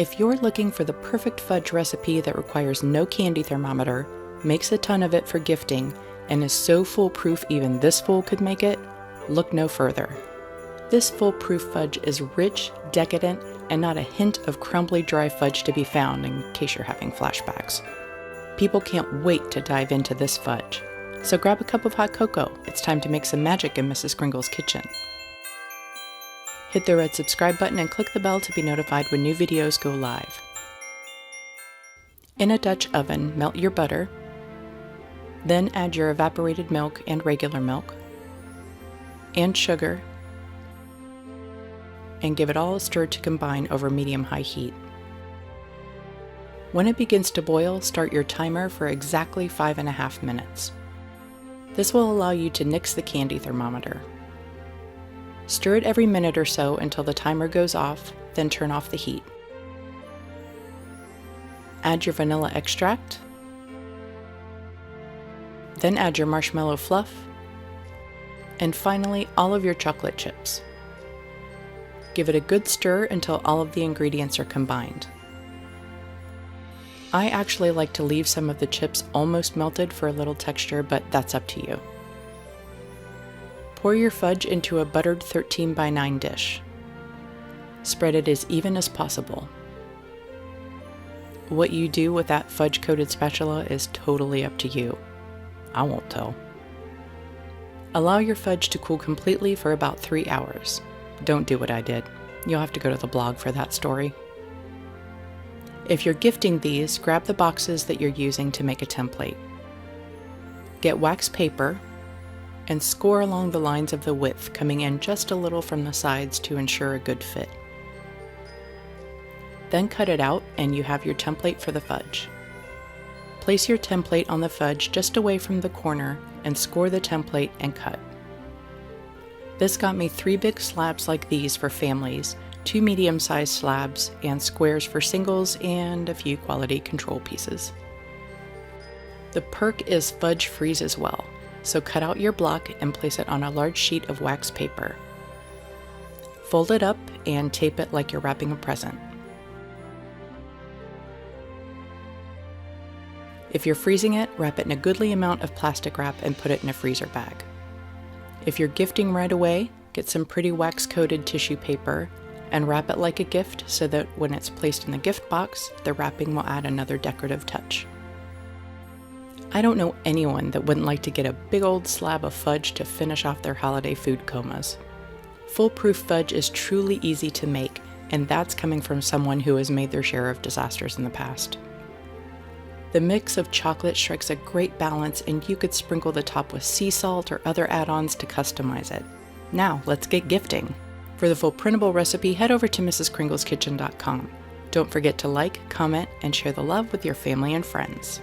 If you're looking for the perfect fudge recipe that requires no candy thermometer, makes a ton of it for gifting, and is so foolproof even this fool could make it, look no further. This foolproof fudge is rich, decadent, and not a hint of crumbly dry fudge to be found in case you're having flashbacks. People can't wait to dive into this fudge. So grab a cup of hot cocoa. It's time to make some magic in Mrs. Kringle's kitchen. Hit the red subscribe button and click the bell to be notified when new videos go live. In a Dutch oven, melt your butter. Then add your evaporated milk and regular milk, and sugar, and give it all a stir to combine over medium-high heat. When it begins to boil, start your timer for exactly 5.5 minutes. This will allow you to nix the candy thermometer. Stir it every minute or so until the timer goes off, then turn off the heat. Add your vanilla extract, then add your marshmallow fluff, and finally all of your chocolate chips. Give it a good stir until all of the ingredients are combined. I actually like to leave some of the chips almost melted for a little texture, but that's up to you. Pour your fudge into a buttered 13x9 dish. Spread it as even as possible. What you do with that fudge-coated spatula is totally up to you. I won't tell. Allow your fudge to cool completely for about 3 hours. Don't do what I did. You'll have to go to the blog for that story. If you're gifting these, grab the boxes that you're using to make a template. Get wax paper and score along the lines of the width, coming in just a little from the sides to ensure a good fit. Then cut it out and you have your template for the fudge. Place your template on the fudge just away from the corner and score the template and cut. This got me 3 big slabs like these for families, 2 medium-sized slabs, and squares for singles, and a few quality control pieces. The perk is fudge freeze as well, so cut out your block and place it on a large sheet of wax paper. Fold it up and tape it like you're wrapping a present. If you're freezing it, wrap it in a goodly amount of plastic wrap and put it in a freezer bag. If you're gifting right away, get some pretty wax-coated tissue paper and wrap it like a gift so that when it's placed in the gift box, the wrapping will add another decorative touch. I don't know anyone that wouldn't like to get a big old slab of fudge to finish off their holiday food comas. Foolproof fudge is truly easy to make, and that's coming from someone who has made their share of disasters in the past. The mix of chocolate strikes a great balance, and you could sprinkle the top with sea salt or other add-ons to customize it. Now, let's get gifting. For the full printable recipe, head over to mrskringleskitchen.com. Don't forget to like, comment, and share the love with your family and friends.